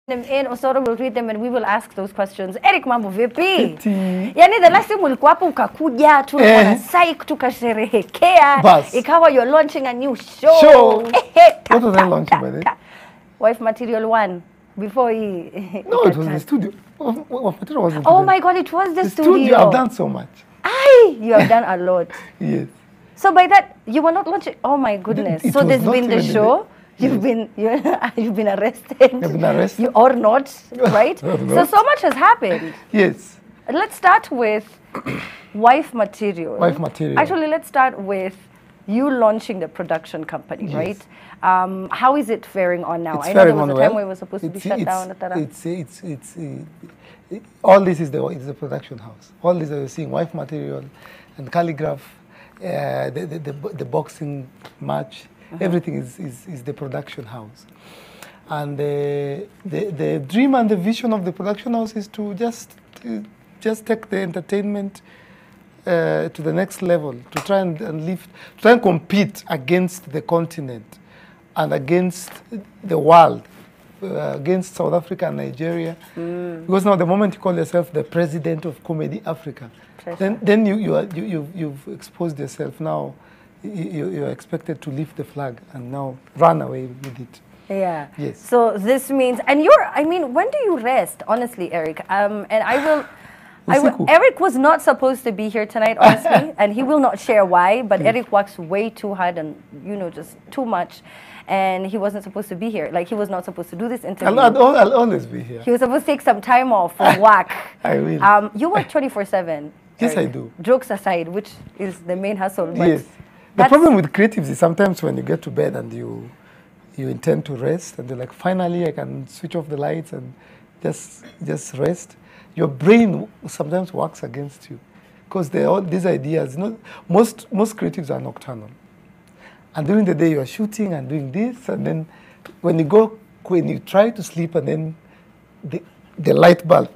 them in, Osoro will read them and we will ask those questions. Eric, mambo vipi? Yani the last time ulikuwa hapo ukakuja tulikuwa na psych tukasherehekea ikawa you're launching a new show. What was I launching by then? Wife Material 1 before he No, it was the studio. Wife Material wasn't. Oh my god, it was the studio. I've done so much. You have done a lot. Yes. So by that you were not launching. Oh my goodness. So there's been the show. You've been arrested. I've been arrested. You or not, right? So much has happened. Yes. Let's start with Wife Material. Wife Material. Actually, let's start with you launching the production company, yes. Right? How is it faring on now? It's I know there was a time where it was supposed to be shut down. All this is the production house. All this you're seeing, Wife Material and Calligraph, the boxing match. Everything is the production house, and the dream and the vision of the production house is to just take the entertainment to the next level, to try and compete against the continent and against the world, against South Africa and Nigeria. Because now the moment you call yourself the president of Comedy Africa, then you've exposed yourself now. You're expected to lift the flag and now run away with it. Yeah. Yes. So this means, and when do you rest, honestly, Eric? And Eric was not supposed to be here tonight, honestly, and he will not share why, but Eric works way too hard and, just too much. And he wasn't supposed to be here. Like, he was not supposed to do this interview. I'll always be here. He was supposed to take some time off from work. I will. You work 24/7. Yes, I do. Jokes aside, which is the main hustle. But yes. The problem with creatives is sometimes when you get to bed and you intend to rest and you're like, finally I can switch off the lights and just rest, your brain sometimes works against you. Because all these ideas, most creatives are nocturnal. And during the day you are shooting and doing this, and then when you try to sleep and then the light bulb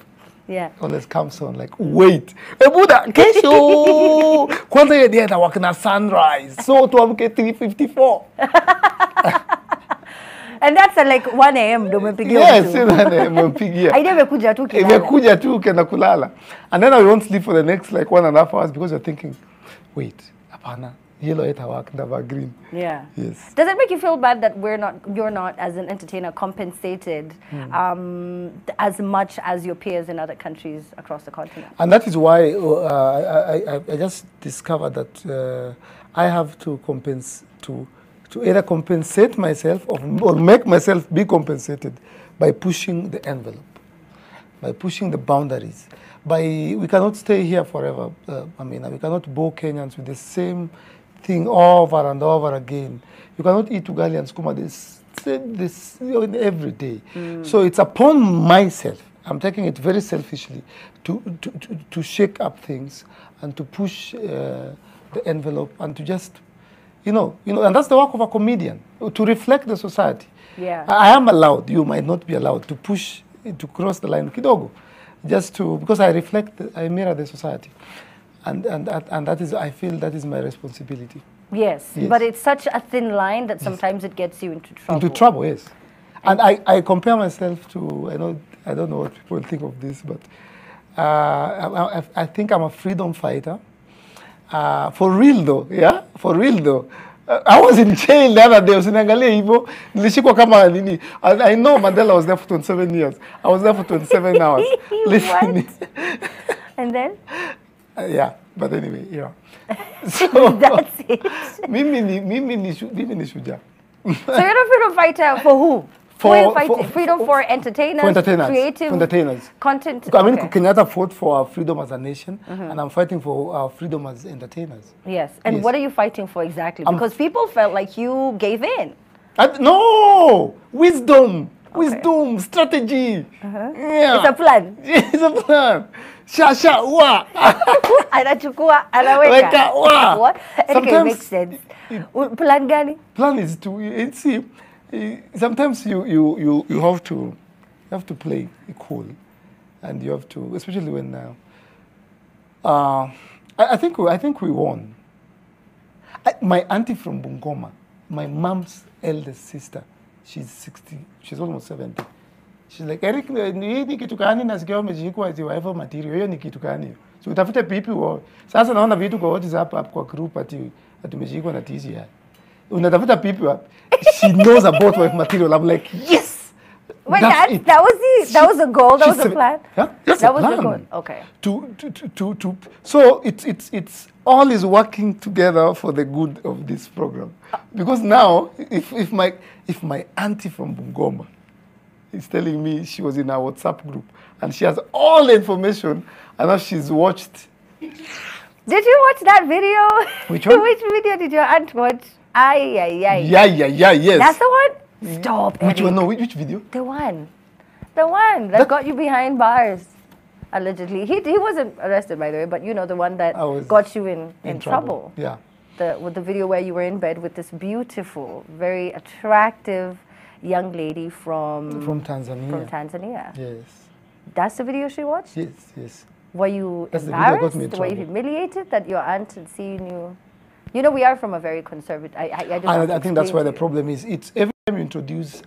always comes on, like, wait, Buddha, kesho, kwanza hiyo dia itawaka na sunrise, so tuamke 3:54. And that's like 1 a.m. ndo umepigia. Yes, 1 a.m. umepigia. Idea imekuja tu kilala. Imekuja tu kenda kulala. And then I won't sleep for the next like 1.5 hours because you're thinking, wait, hapana, yellow itawaka, never green. Yeah. Yes. Does it make you feel bad that you're not as an entertainer compensated as much as your peers in other countries across the continent? And that is why I just discovered that I have to either compensate myself or make myself be compensated by pushing the envelope, by pushing the boundaries. We cannot stay here forever. We cannot bore Kenyans with the same thing over and over again. You cannot eat ugali and skuma this every day. So it's upon myself. I'm taking it very selfishly to shake up things and to push the envelope and to just, and that's the work of a comedian, to reflect the society. Yeah. I am allowed, you might not be allowed, to push, to cross the line kidogo, because I mirror the society. And that is, I feel that is my responsibility. Yes, but it's such a thin line that sometimes it gets you into trouble. Into trouble, yes. And I compare myself to, I don't know what people think of this, but I think I'm a freedom fighter. For real though, yeah? For real though. I was in jail the other day, nilishikwa kama nini. I know Mandela was there for 27 years. I was there for 27 hours. Listening. And then? Yeah, but anyway, So that's it. Mimi ni shujaa. So you're a freedom fighter for who? Who are you fighting? Freedom for entertainers? For entertainers. Creative for entertainers. Content? Kenyatta fought for our freedom as a nation, and I'm fighting for our freedom as entertainers. Yes. And what are you fighting for exactly? Because people felt like you gave in. No! Wisdom! Wisdom, strategy. Yeah. It's a plan. It's a plan. Sha wa. Anachukua, anaweka. Wa. What? It makes sense. Plan gani? Plan is to see. Sometimes you have to play cool, and you have to, especially when I think we won. My auntie from Bungoma, my mom's eldest sister, she's 60, she's almost 70. She's like, Eric, ni kitu gani nasikia umeshikwa ati wife material. Hiyo ni kitu gani hiyo? So utafute pipi wao. Sasa naona vitu kwa WhatsApp kwa group ati umeshikwa na TCI. Unatafuta pipi wapi? She knows about wife material. I'm like, yes. Wait, that was a goal. That was a plan. Yeah, that's that a was plan. the goal. Okay. So it's all is working together for the good of this program. Because now, if my auntie from Bungoma is telling me she was in our WhatsApp group and she has all the information, and now she's watched. Did you watch that video? Which one? Which video did your aunt watch? Yeah, yes. That's the one? Stop, Which Eric. one? No, which video? The one that got you behind bars, allegedly. He wasn't arrested, by the way, but you know, the one that got you in trouble. Yeah. With the video where you were in bed with this beautiful, very attractive young lady from Tanzania. From Tanzania. Yes. That's the video she watched? Yes. Were you That's embarrassed? Were you humiliated that your aunt had seen you? You know, we are from a very conservative. I think that's where the problem is. It's every time you introduce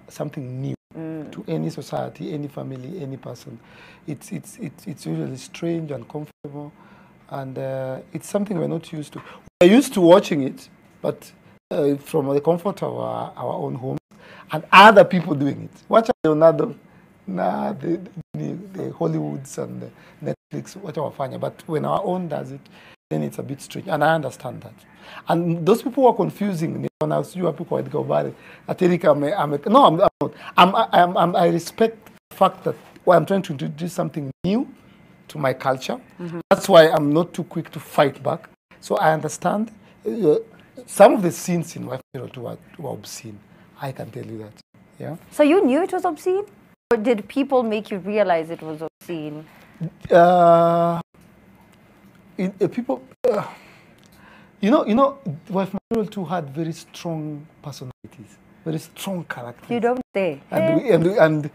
something new to any society, any family, any person, it's usually strange and uncomfortable, and it's something we're not used to. We're used to watching it, but from the comfort of our own homes and other people doing it. Watch Leonardo, the Hollywoods and the Netflix, whatever fanya. But when our own does it, then it's a bit strange, and I understand that. And those people who are confusing, when I was you people called Gobari, I respect the fact that I'm trying to introduce something new to my culture. That's why I'm not too quick to fight back. So I understand some of the scenes in Wife Material were obscene. I can tell you that. Yeah. So you knew it was obscene, or did people make you realize it was obscene? People, you know, Wife Material 2 had very strong personalities, very strong characters. You don't say. And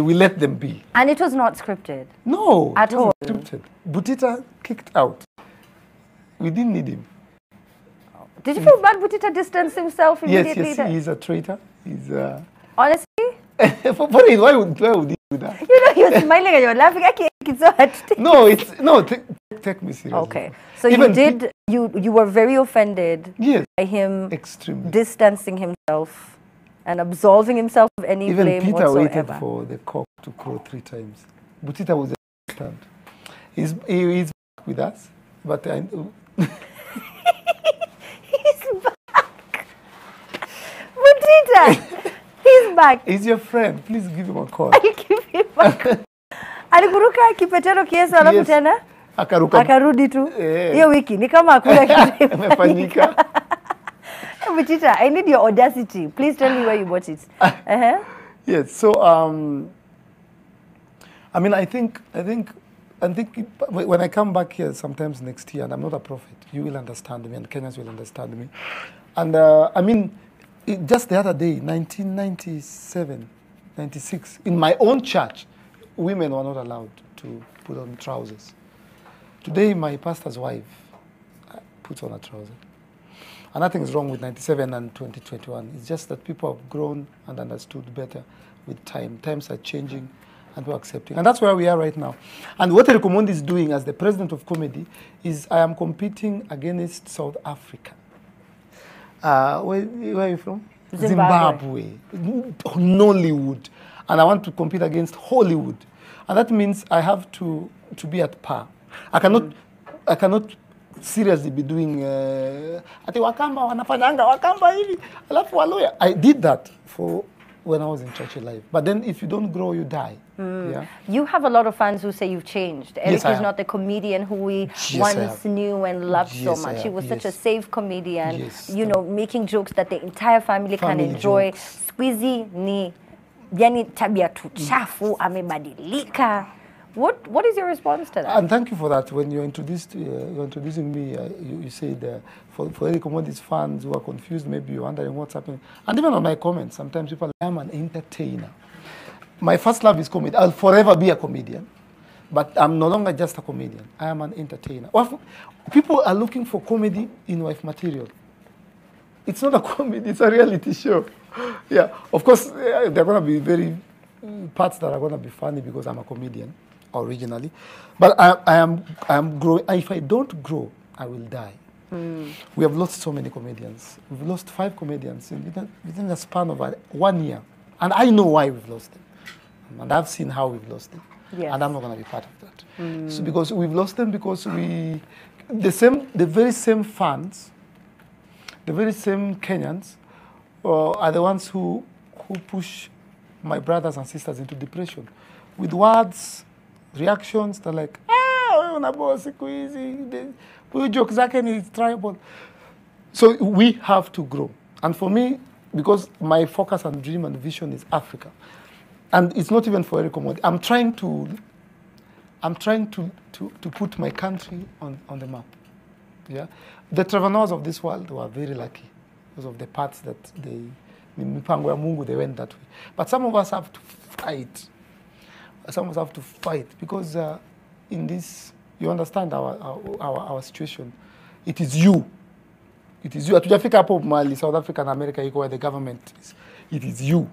we let them be. And it was not scripted? No. At all? Scripted. Butita kicked out. We didn't need him. Did you feel bad Butita distanced himself immediately? Yes, he's a traitor. He's honestly? Why would he do that? You know, you're smiling and you're laughing. I can't, it's so hard to take take me seriously. Okay. So you were very offended by him extremely distancing himself and absolving himself of any blame Peter whatsoever. Waited for the cock to crow 3 times. Butita was a stand. He's back with us, but he's back. Butita, he's back. He's your friend. Please give him a call. I give him a call. Alikuruka kipetero kiasi alafu tena akarudi tu. Hiyo wiki ni kama hakuna kitu imefanyika. Butita, I need your audacity. Please tell me where you watch it. Yes. So I mean, I think when I come back here sometimes next year, and I'm not a prophet, you will understand me, and Kenyans will understand me. And I mean, just the other day, 1997, 96, in my own church, women were not allowed to put on trousers. Today, my pastor's wife puts on a trouser. And nothing is wrong with 97 and 2021. It's just that people have grown and understood better with time. Times are changing and we're accepting. And that's where we are right now. And what Eric Omondi is doing as the president of comedy is I am competing against South Africa. Where are you from? Zimbabwe. Nollywood. And I want to compete against Hollywood. And that means I have to be at par. I cannot seriously be doing ati wakamba wanafanyanga wakamba hivi alafu waloya. I did that for when I was in Church Life. But then if you don't grow, you die. Yeah? You have a lot of fans who say you've changed. Eric is not the comedian who we once knew and loved so much. He was such a safe comedian, you know, making jokes that the entire family can enjoy. Squeezy ni yani tabia tu chafu amebadilika. What is your response to that? And thank you for that. When you're introducing me, you said for Eric Omondi's fans who are confused, maybe you're wondering what's happening. And even on my comments, sometimes people say, I'm an entertainer. My first love is comedy. I'll forever be a comedian. But I'm no longer just a comedian. I am an entertainer. People are looking for comedy in Wife Material. It's not a comedy, it's a reality show. Yeah, of course, they're going to be very parts that are going to be funny because I'm a comedian originally. But I am growing. If I don't grow, I will die. We have lost so many comedians. We've lost 5 comedians within the span of 1 year. And I know why we've lost them. And I've seen how we've lost them. Yes. And I'm not going to be part of that. So because we've lost them because the very same fans, the very same Kenyans are the ones who push my brothers and sisters into depression. With words, reactions, they're like, unaboa siku hizi, huyu joke zake ni tribal. So we have to grow. And for me, because my focus and dream and vision is Africa, and it's not even for Eric Omondi, I'm trying to put my country on the map. Yeah, the Trevor of this world were very lucky because of the paths that they went that way. But some of us have to fight. Some of us have to fight because in this, you understand our situation. It is you. It is you. Hatujafika hapo Mali, South Africa and America iko where the government is. It is you.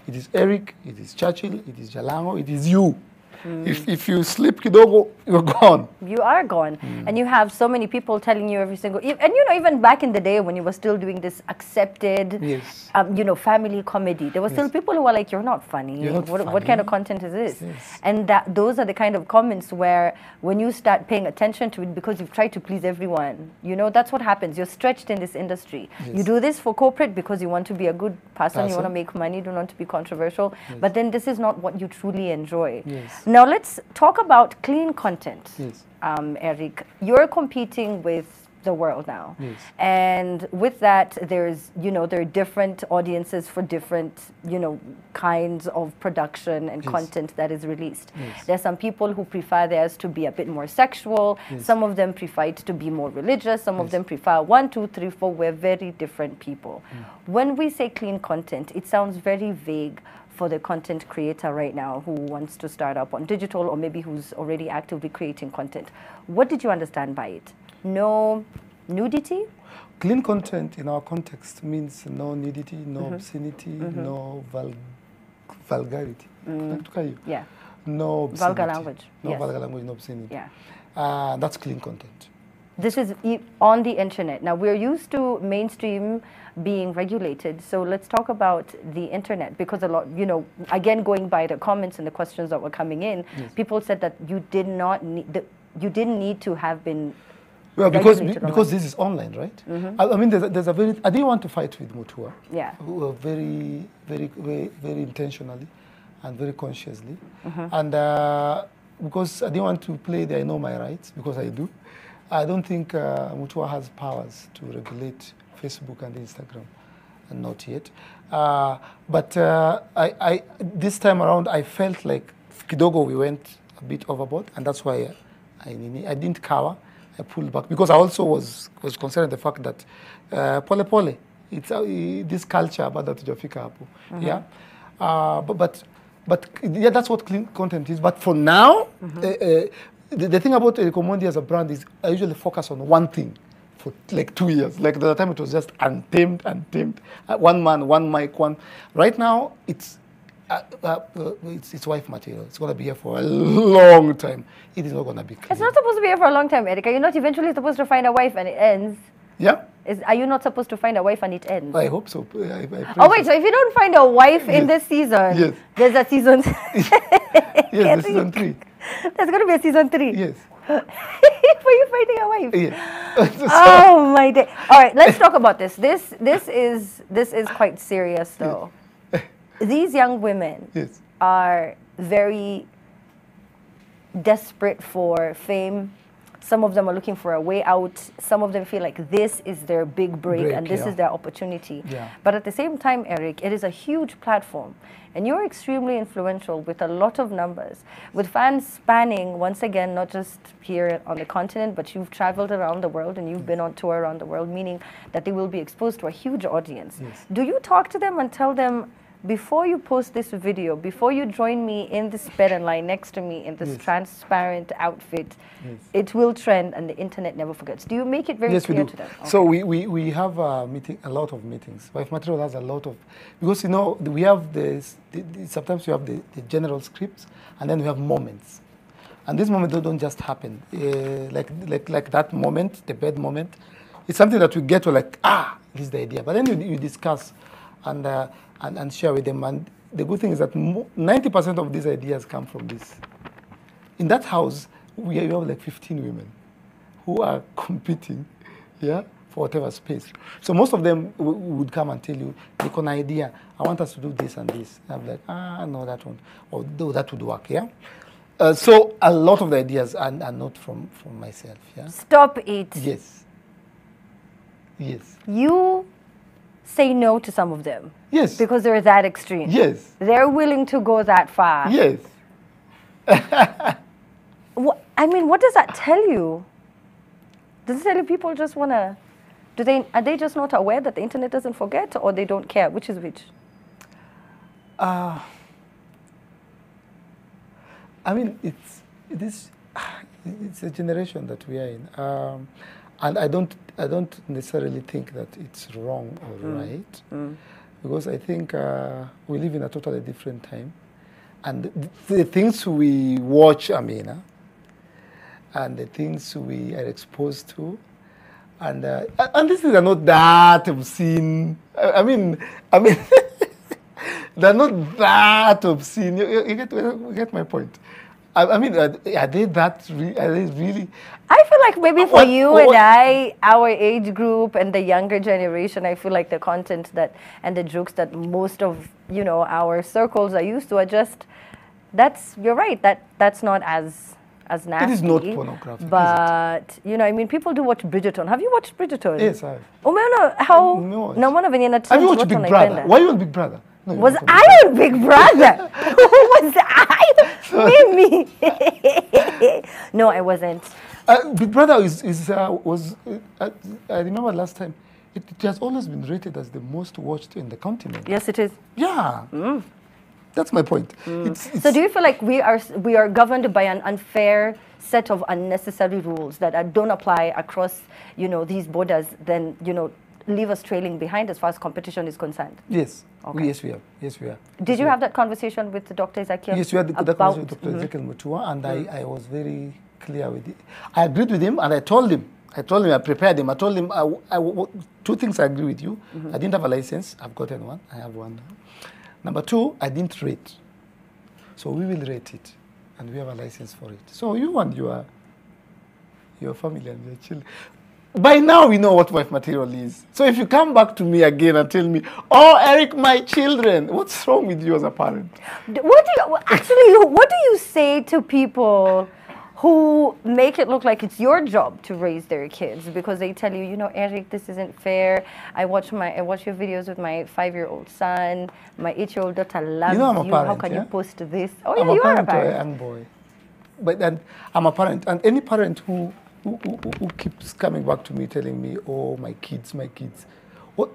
It is Eric. It is Churchill. It is Jalango. It is you. If you slip kidogo, you're gone. You are gone. And you have so many people telling you every single... And you know, even back in the day when you were still doing this accepted, yes. You know, family comedy, there were still people who were like, you're not funny. You're not funny. What kind of content is this? Yes. And those are the kind of comments where when you start paying attention to it because you've tried to please everyone, you know, that's what happens. You're stretched in this industry. Yes. You do this for corporate because you want to be a good person, you want to make money, you don't want to be controversial. Yes. But then this is not what you truly enjoy. Yes. Now let's talk about clean content. Yes. Eric, you're competing with the world now. Yes. And with that, there's, you know, there are different audiences for different, you know, kinds of production and yes. content that is released. Yes. There's some people who prefer theirs to be a bit more sexual. Yes. Some of them prefer it to be more religious. Some yes. of them prefer 1, 2, 3, 4. We're very different people. When we say clean content, it sounds very vague for the content creator right now who wants to start up on digital or maybe who's already actively creating content. What did you understand by it? No nudity? Clean content in our context means no nudity, no obscenity, no vulgarity. Yeah. No obscenity. Vulgar language. No yes. vulgar language, no obscenity. Yeah. That's clean content. This is on the internet. Now, we're used to mainstream being regulated, so let's talk about the internet, because a lot, you know, again, going by the comments and the questions that were coming in, yes. people said that you did not need, you didn't need to have been because this is online, right? I mean, there's a very, I didn't want to fight with Mutua. Yeah. Who were very intentionally and very consciously. And because I didn't want to play the I know my rights, because I do. I don't think Mutua has powers to regulate Facebook and Instagram, and not yet. But this time around, I felt like kidogo we went a bit overboard, and that's why I didn't cower. I pulled back because I also was concerned the fact that pole pole, it's this culture about that tujafika hapo. Yeah, but yeah, that's what clean content is. But for now. The thing about Eric Omondi as a brand is I usually focus on one thing for like 2 years. Like the time it was just untamed. One man, one mic, one. Right now, it's wife material. It's going to be here for a long time. It is not going to be clean. It's not supposed to be here for a long time, Eric. Are you not eventually supposed to find a wife and it ends? Yeah. Are you not supposed to find a wife and it ends? I hope so. Oh, wait, so if you don't find a wife in this season, yes. there's a season... yes, there's season 3. There's going to be a season 3. Yes. For you finding a wife. Yeah. Oh my day. All right, let's talk about this. This is quite serious though. Yes. These young women yes. are very desperate for fame. Some of them are looking for a way out. Some of them feel like this is their big break and this is their opportunity. Yeah. But at the same time, Eric, it is a huge platform. And you're extremely influential with a lot of numbers, with fans spanning, once again, not just here on the continent, but you've traveled around the world and you've been on tour around the world, meaning that they will be exposed to a huge audience. Yes. Do you talk to them and tell them, before you post this video, before you join me in this bed and lie next to me in this transparent outfit, it will trend and the internet never forgets. Do you make it very clear to them? Okay. So we have a lot of meetings. Wife Material has a lot of, because we have sometimes we have the general scripts and then we have moments. And these moments don't just happen. Like that moment, the bed moment, it's something that we get to this is the idea. But then you discuss and share with them. And the good thing is that 90% of these ideas come from this. In that house, we have like 15 women who are competing, for whatever space. So most of them would come and tell you, "Take an idea. I want us to do this and this." And I'm like, no, that one, or no, that would work, so a lot of the ideas are not from myself, Stop it. Yes. You say no to some of them. Yes. Because they're that extreme. Yes. They're willing to go that far. Yes. What does that tell you? Does it tell you people just want to, are they just not aware that the internet doesn't forget, or they don't care? Which is which? It's a generation that we are in. And I don't necessarily think that it's wrong or right, because I think we live in a totally different time, and the things we watch, Amina, and the things we are exposed to, and these things are not that obscene. I mean, they're not that obscene. You get my point. Are they that? Are they really? I feel like maybe for you and I, our age group and the younger generation, I feel like the content and the jokes that most of our circles are used to are just. You're right. That's not as nasty. It is not pornographic. But people do watch Bridgerton. Have you watched Bridgerton? Yes, I have. No. Have you watched Big Brother? Why are you on Big Brother? No, was I on Big Brother? Who was I? Me. No, I wasn't. Big Brother was. I remember last time. It has always been rated as the most watched in the continent. Yes, it is. Yeah. That's my point. So do you feel like we are governed by an unfair set of unnecessary rules that don't apply across these borders? Then leave us trailing behind as far as competition is concerned. Yes. Okay. Yes, we are. Yes, we are. Did you have that conversation with Dr. Ezekiel? Yes, we had that conversation with Dr. Ezekiel Mutua, and I was very clear with it. I agreed with him, and I told him, I prepared him. I told him, two things I agree with you. I didn't have a license. I've gotten one. I have one now. Number two, I didn't rate. So we will rate it, and we have a license for it. So you and your family and your children. By now, we know what wife material is. So if you come back to me again and tell me, "Oh, Eric, my children," what's wrong with you as a parent? What do you say to people who make it look like it's your job to raise their kids because they tell you, Eric, this isn't fair. I watch your videos with my 5-year-old son. My 8-year-old daughter loves I'm a you. parent, How can you post this? Oh, I'm you are a parent parent. to a young boy. But then I'm a parent, and any parent who keeps coming back to me telling me, "Oh, my kids," what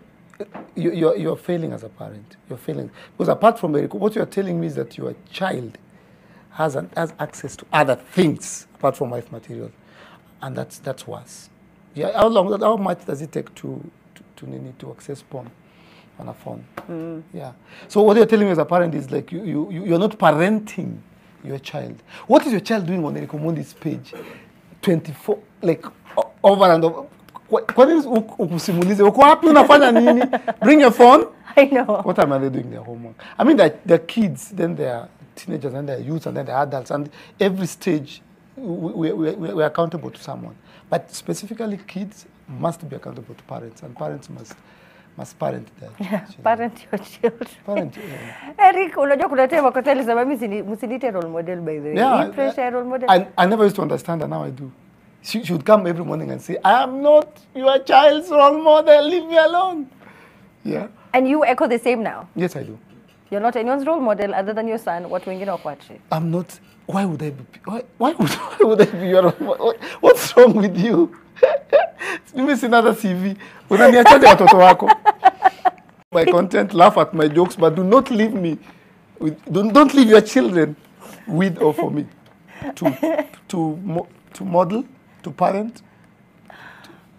you're failing as a parent. You're failing because apart from Eric, what you're telling me is that your child has access to other things apart from wife material, and that's worse. Yeah, how much does it take to access porn on a phone? Yeah. So what you're telling me as a parent is like you're not parenting your child. What is your child doing on Eric Omondi's page? 24 over and over. Bring your phone. I know. What time are they doing their homework? I mean, they're kids, then they're teenagers, and they're youth, and then they're adults, and every stage we're accountable to someone. But specifically, kids must be accountable to parents, and parents must parent their children. Parent your children. Parent, Eric, unajua kuna time kwa tell sema msinite role model by the way. Yeah, pressure role model. I never used to understand, and now I do. She would come every morning and say, "I am not your child's role model. Leave me alone." Yeah. And you echo the same now. Yes, I do. You're not anyone's role model other than your son. What wengine wakwachi? I'm not. Why would I be? Why would I be your role model? What's wrong with you? Mimi sina hata CV. Unaniachaje watoto wako? my content, laugh at my jokes, but do not leave me. Don't leave your children with or for me to model, to parent.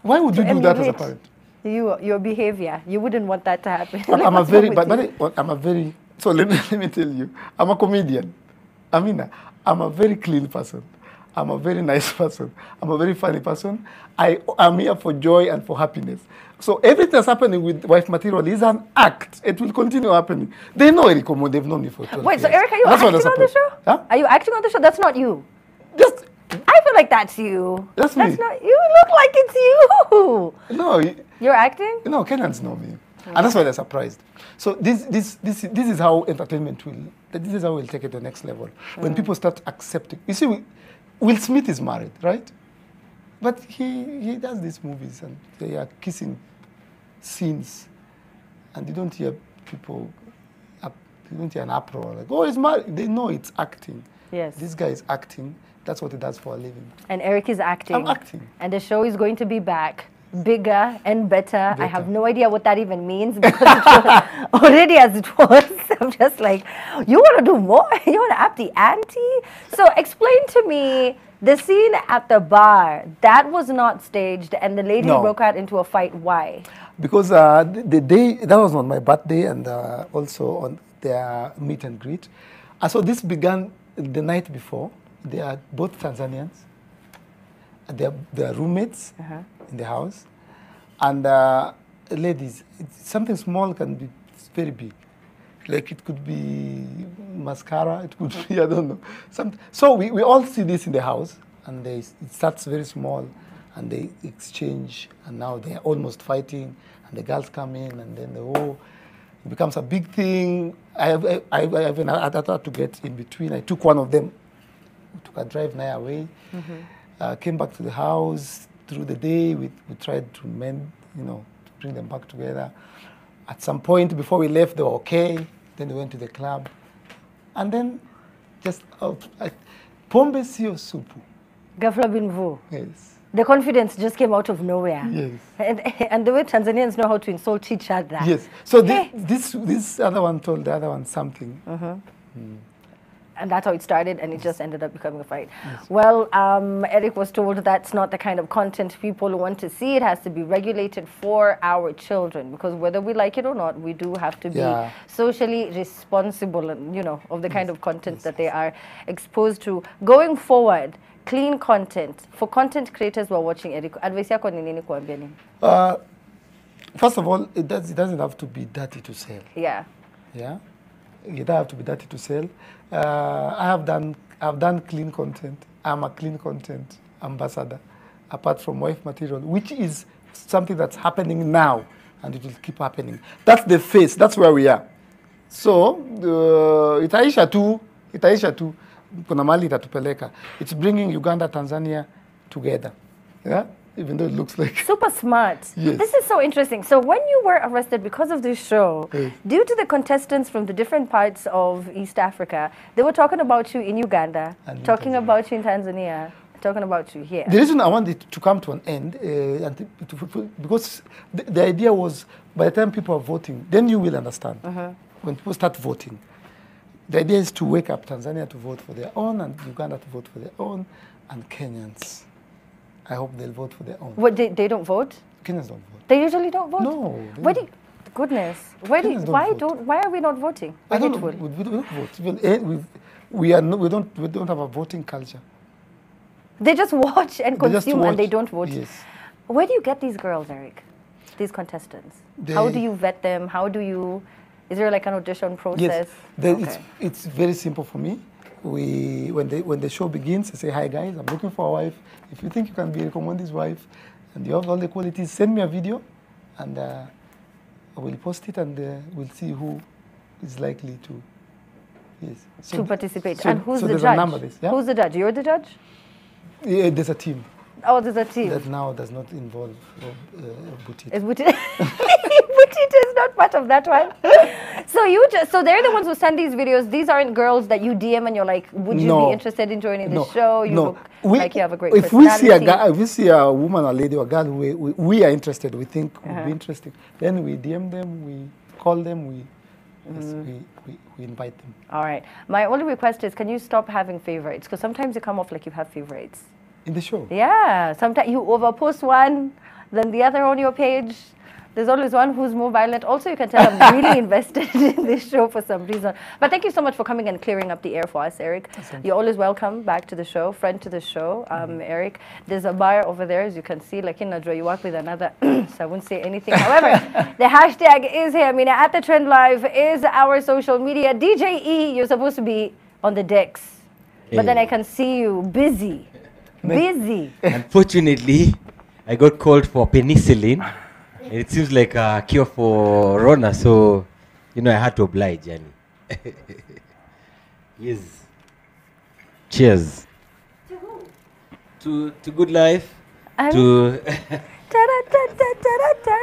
Why would you do that as a parent? Your behavior, you wouldn't want that to happen. I'm a very, so let me tell you, I'm a comedian. Amina, I'm a very clean person. I'm a very nice person. I'm a very funny person. I'm here for joy and for happiness. So everything that's happening with Wife Material is an act. It will continue happening. They know Eric Omondi. They've known me for 12 Wait, years. so Eric, are you acting on the show? Huh? Are you acting on the show? That's not you. Just, I feel like that's you. That's me. That's not you. Look like it's you. No. You're acting? No, Kenyans know me. And that's why they're surprised. So this is how entertainment will, this is how we'll take it to the next level. When people start accepting. You see, Will Smith is married, right? But he does these movies and they are kissing scenes. And you don't hear people, you don't hear an uproar like, oh, he's married. They know it's acting. Yes. This guy is acting. That's what he does for a living. And Eric is acting. I'm acting. And the show is going to be back. Bigger and better. I have no idea what that even means because it was already as it was. I'm just like, you want to do more? You want to up the ante? So explain to me the scene at the bar. That was not staged and the lady broke out into a fight. Why? Because the day, that was on my birthday and also on their meet and greet. So this began the night before. They are both Tanzanians. They are roommates in the house. And ladies, something small can be very big. Like it could be mascara, it could be, I don't know. So we all see this in the house. And it starts very small. And they exchange. And now they're almost fighting. And the girls come in. And then it becomes a big thing. I had to get in between. I took one of them. We took a drive night away. Came back to the house. Through the day, we tried to mend, to bring them back together. At some point, before we left, they were okay. Then they went to the club. And then, just, pombe sio supu. Ghafla binvu. Yes. The confidence just came out of nowhere. Yes. And the way Tanzanians know how to insult each other. Yes. So this other one told the other one something. And that's how it started, and it just ended up becoming a fight. Yes. Well, Eric was told that's not the kind of content people want to see. It has to be regulated for our children, because whether we like it or not, we do have to be socially responsible, and, of the kind of content that they are exposed to. Going forward, clean content. For content creators who are watching, Eric, advice yako ni nini kuambia nini? First of all, it doesn't have to be dirty to sell. Yeah. Yeah. You don't have to be dirty to sell. I've done clean content. I'm a clean content ambassador, apart from Wife Material, which is something that's happening now, and it will keep happening. That's the face. That's where we are. So itaisha tu, kuna mali itatupeleka. It's bringing Uganda, Tanzania together. Yeah. Even though it looks like... Super smart. Yes. This is so interesting. So when you were arrested because of this show, due to the contestants from the different parts of East Africa, they were talking about you in Uganda, talking about you in Tanzania, talking about you here. The reason I wanted to come to an end, because the idea was, by the time people are voting, then you will understand. When people start voting, the idea is to wake up Tanzania to vote for their own, and Uganda to vote for their own, and Kenyans. I hope they'll vote for their own. What, they don't vote? Kenyans don't vote. They usually don't vote? No. Why goodness. Why are we not voting? I don't know. We don't vote. We don't have a voting culture. They just watch and consume and they don't vote. Yes. Where do you get these girls, Eric? These contestants? How do you vet them? Is there like an audition process? Yes. It's very simple for me. When the show begins, I say, hi guys, I'm looking for a wife. If you think you can be Omondi's wife and you have all the qualities, send me a video and I will post it and we'll see who is likely to participate. So, and who's the there's judge? A number this, yeah? Who's the judge? You're the judge? Yeah, there's a team. Oh, there's a team. That now does not involve Butita. Is Butita? Butita is not part of that one. So they're the ones who send these videos. These aren't girls that you DM and you're like, would you be interested in joining the show? You look like you have a great personality. If we see a woman, a lady, or a girl we are interested, we think would be interesting, then we DM them, call them, yes, we invite them. All right. My only request is, can you stop having favorites? Because sometimes you come off like you have favorites. In the show? Yeah. Sometimes you overpost one, then the other on your page. There's always one who's more violent. Also, you can tell I'm really invested in this show for some reason. But thank you so much for coming and clearing up the air for us, Eric. You're always welcome back to the show, friend to the show, Eric. There's a bar over there, as you can see. Like in Nadra, you work with another, so I won't say anything. However, the hashtag is here. I mean, at the Trend Live is our social media. DJ E, you're supposed to be on the decks. But then I can see you busy. Busy. Unfortunately, I got called for penicillin. It seems like a cure for Rona, so, you know, I had to oblige, Jenny. Yes. Cheers. To who? To good life. To...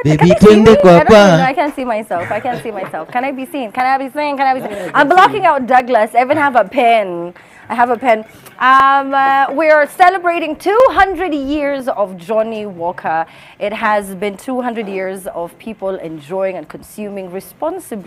Baby, I can't see myself. I can't see myself. Can I be seen? Can I be seen? Can I be seen? I'm blocking out Douglas. I even have a pen. I have a pen. We're celebrating 200 years of Johnny Walker. It has been 200 years of people enjoying and consuming responsibly